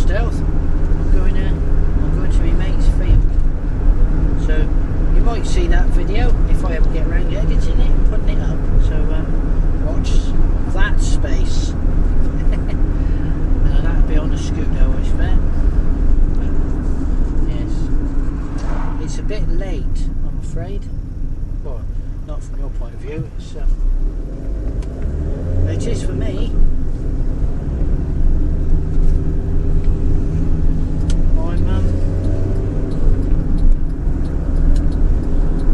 stealth. I'm going to my mate's field. So you might see that video if I ever get around to editing it and putting it up. So watch that space. That'll be on the scooter, I expect. Yes, it's a bit late, I'm afraid. Well, not from your point of view. It is for me.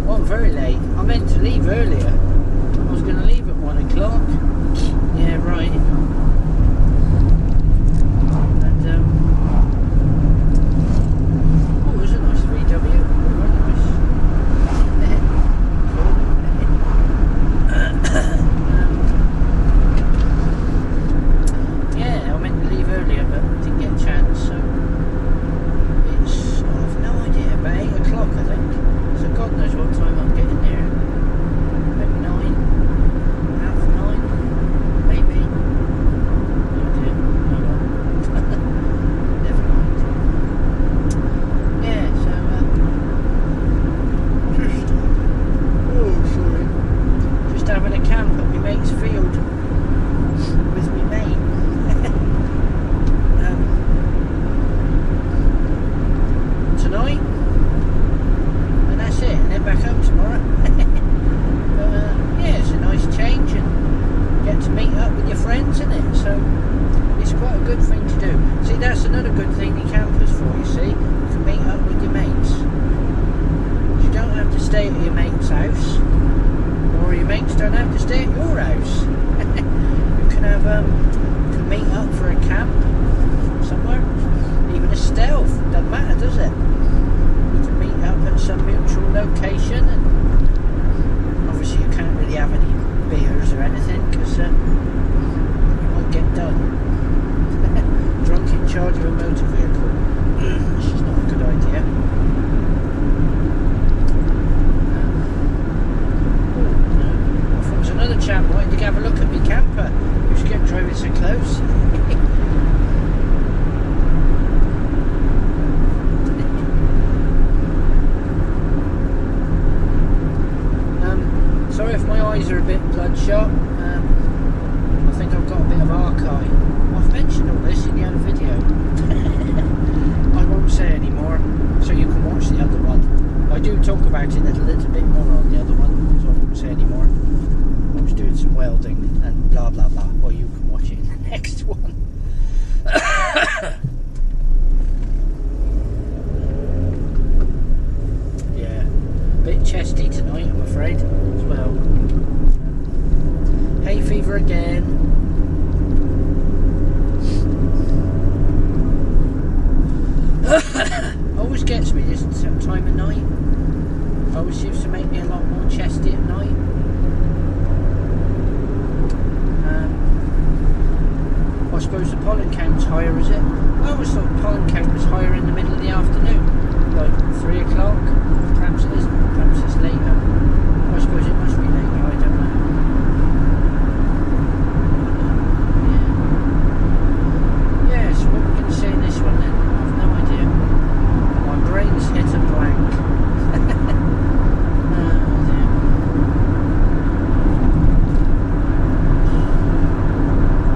I'm very late. I meant to leave earlier. I was going to leave at 1 o'clock. Yeah, right. And oh, there's a nice VW. Very nice. Yeah, I meant to leave earlier, but didn't get a chance. So it's, I've no idea, about 8 o'clock, I think. So God knows what time I'm getting there. Maybe 9, half 9, maybe. No idea. Oh well. Never mind. Yeah, so just having a camp at my mate's field with my mate. Tonight. And then back home tomorrow. But yeah, it's a nice change and get to meet up with your friends, isn't it? So it's quite a good thing to do. See, that's another good thing the camper's for, you see. You can meet up with your mates. You don't have to stay at your mate's house, or your mates don't have to stay at your house. You can have you can meet up for a camp somewhere, even a stealth. Doesn't matter, does it? Up at some mutual location, and obviously you can't really have any beers or anything because you might get done. Drunk in charge of a motor vehicle, which is not a good idea. I thought it was another chap wanting to have a look at my camper who's kept driving so close. Sorry if my eyes are a bit bloodshot. I think I've got a bit of archive. I've mentioned all this in the other video. I won't say any more, so you can watch the other one. I do talk about it a little bit more on the other one, so I won't say any more. I was doing some welding and blah blah blah. Well, you can watch it in the next one. Yeah, a bit chesty tonight, I'm afraid, as well. Hay fever again. Always gets me this time of night. Always seems to make me a lot more chesty at night. I suppose the pollen count's higher, is it? I always thought the pollen count was higher in the middle of the afternoon, like 3 o'clock. Perhaps it isn't. Perhaps it's later. I suppose it must be later. I don't know. Yeah. So what we're going to say in this one then? I've no idea. My brain's hit a blank.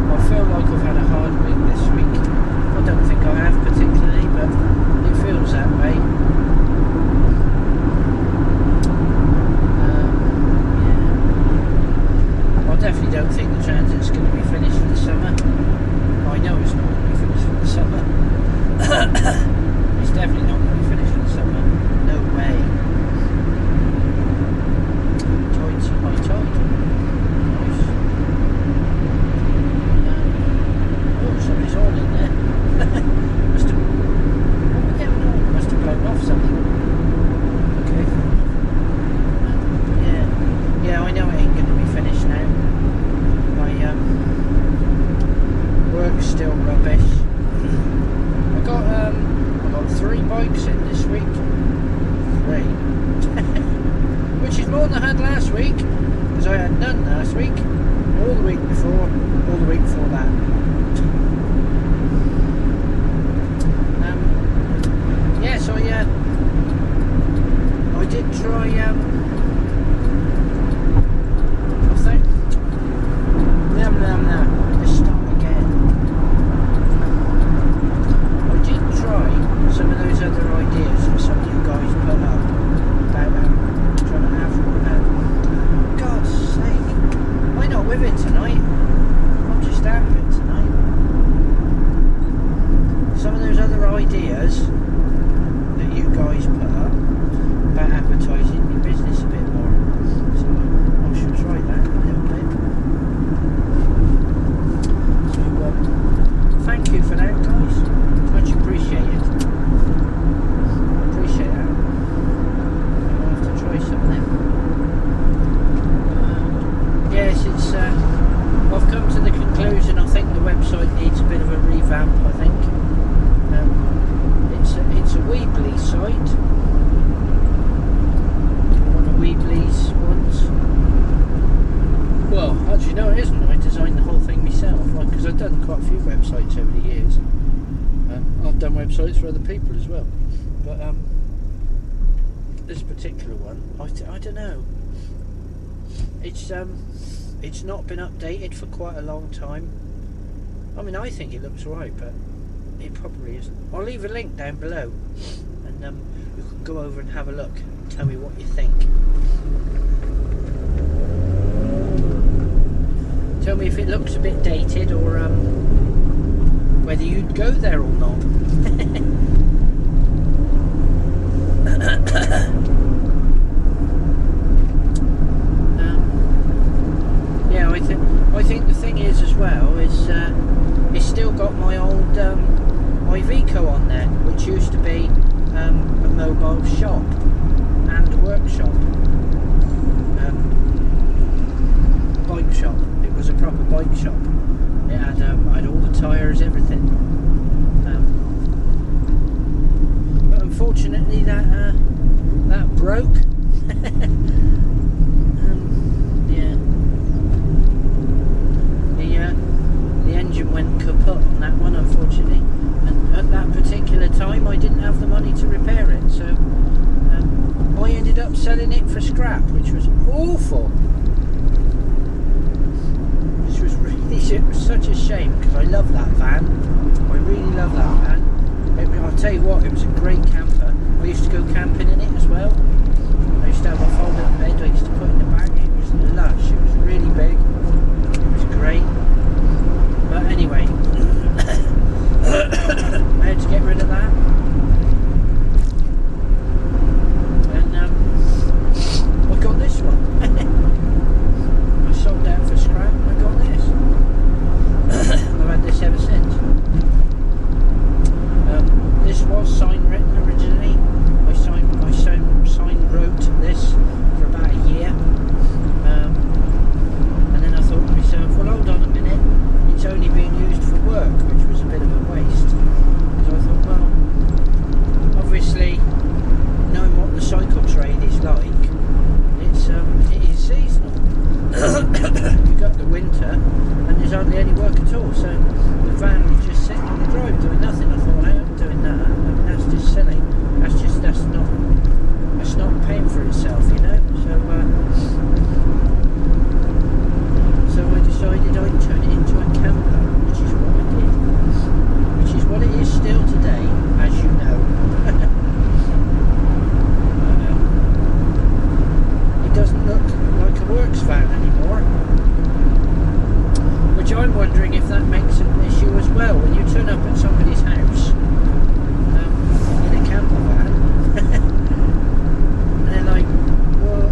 I feel like I've had a hard week this week. I don't think I have particularly, but it feels that way. I definitely don't think the transit's going to be finished for the summer. I know it's not going to be finished for the summer. It's definitely not going to be finished for the summer. No way. Tide's high tide. Nice. Oh, somebody's all in there. Must have blown off something. Okay. Yeah, I know it ain't going to be finished now. My work's still rubbish. I got 3 bikes in this week. 3. Which is more than I had last week, because I had none last week, all the week before that. ideas that you guys put up about advertising your business a bit more. So I should try that a little bit. So thank you for that, guys. Much appreciated. Appreciate that. I'll have to try some of them. Yes, it's. I've come to the conclusion. I think the website needs a bit of a revamp. I think it's a Weebly site. One of Weebly's ones. Well, actually, no, it isn't. I designed the whole thing myself, because I've done quite a few websites over the years. I've done websites for other people as well, but this particular one, I don't know. It's not been updated for quite a long time. I mean, I think it looks right, but it probably isn't. I'll leave a link down below, and you can go over and have a look and tell me what you think. Tell me if it looks a bit dated, or whether you'd go there or not. Yeah, I think the thing is as well is it's still got my old YOKEL on there, which used to be a mobile shop and a workshop, bike shop. It was a proper bike shop. It had all the tyres, everything. But unfortunately, that broke. Yeah. The engine went kaput on that one, unfortunately. And at that particular time, I didn't have the money to repair it, so I ended up selling it for scrap, which was awful. It was such a shame, because I love that van. I really love that van. I'll tell you what, it was a great camper. I used to go camping in it as well. I used to have a fold-up bed I used to put in the back. It was lush. It was really big. It was great. But anyway, I had to get rid of that. And I got this one. I sold that for scrap and I got this. I've had this ever since. This was sign written originally. I wrote this for about a year, and then I thought to myself, well, hold on a minute, it's only being used for work, which was a bit of a waste. So I thought, well, obviously, knowing what the cycle trade is like, it is seasonal. You've got the winter, and there's hardly any work at all, so the van was just sitting on the drive doing nothing. I thought, well, I am doing that. I mean, that's just silly. That's not paying for itself, you know. So I decided I'd turn it into a camper, which is what I did. Which is what it is still today, as you know. It doesn't look like a works van anymore. Which I'm wondering if that makes an issue as well. When you turn up at somebody's house in a camper van, and they're like, well,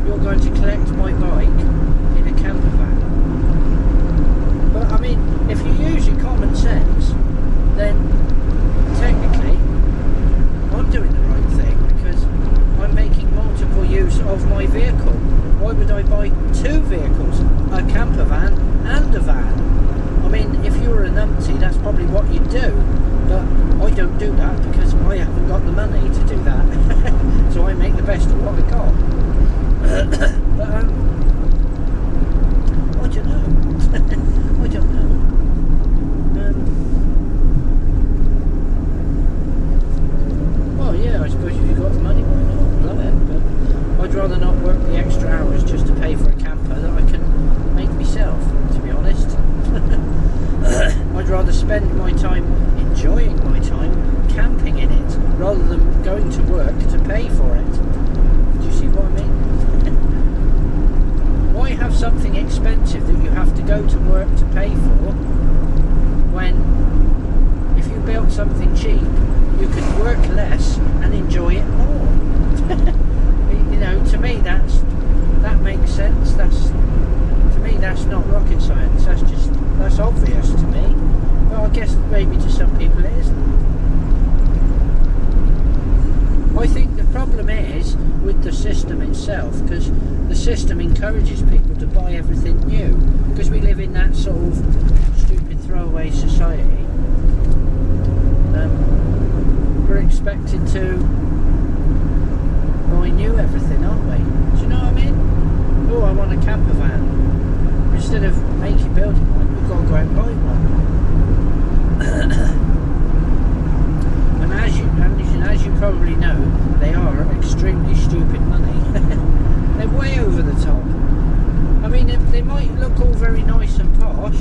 you're going to collect my bike in a camper van. But I mean, if you use your common sense, then technically I'm doing the right thing, because I'm making multiple use of my vehicle. Why would I buy two vehicles? A camper van and a van. I mean, if you were a numpty, that's probably what you'd do, but I don't do that because I haven't got the money to do that. So I make the best of what I got. But I don't know. I don't know. Well, yeah, I suppose if you've got the money, why not? Love it. But I'd rather not work the extra hours just to pay for a camper that I can make myself, to be honest. I'd rather spend my time enjoying my time camping in it rather than going to work to pay for it. Do you see what I mean? Why have something expensive that you have to go to work to pay for, when if you built something something cheap, you can work less and enjoy it more. You know, to me that makes sense. To me that's not rocket science. That's obvious to me. But I guess maybe to some people it isn't. I think the problem is with the system itself, because the system encourages people to buy everything new, because we live in that sort of stupid throwaway society. We're expected to buy new everything, aren't we? Do you know what I mean? Oh, I want a camper van. Instead of building one, we've got to go out and buy one. And as you probably know, they are extremely stupid money. They're way over the top. I mean, they might look all very nice and posh,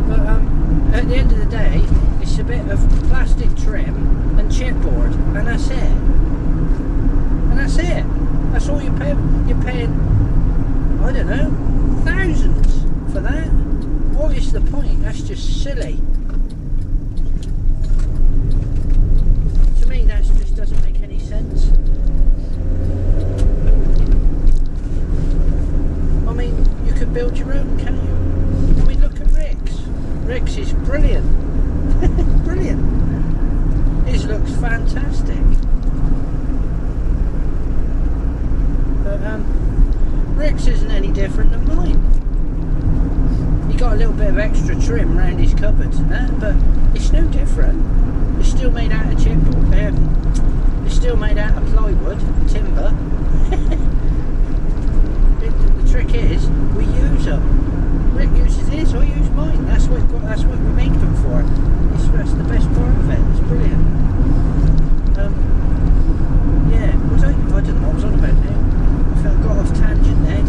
but at the end of the day, it's a bit of plastic trim and chipboard, and that's it. And that's it. That's all you're paying. You're paying, I don't know, thousands for that. What is the point? That's just silly. To me, that just doesn't make any sense. I mean, you could build your own, can't you? I mean, look at Rick's. Rick's is brilliant. Brilliant. His looks fantastic. But Rick's isn't any different than mine. He got a little bit of extra trim around his cupboards and that, but it's no different. It's still made out of chipboard. It's still made out of plywood, timber. The trick is, we use them. Rick uses his, I use mine. That's what we make them for. That's the best part of it. It's brilliant. Yeah, I don't know what I was on about now. I got off tangent there.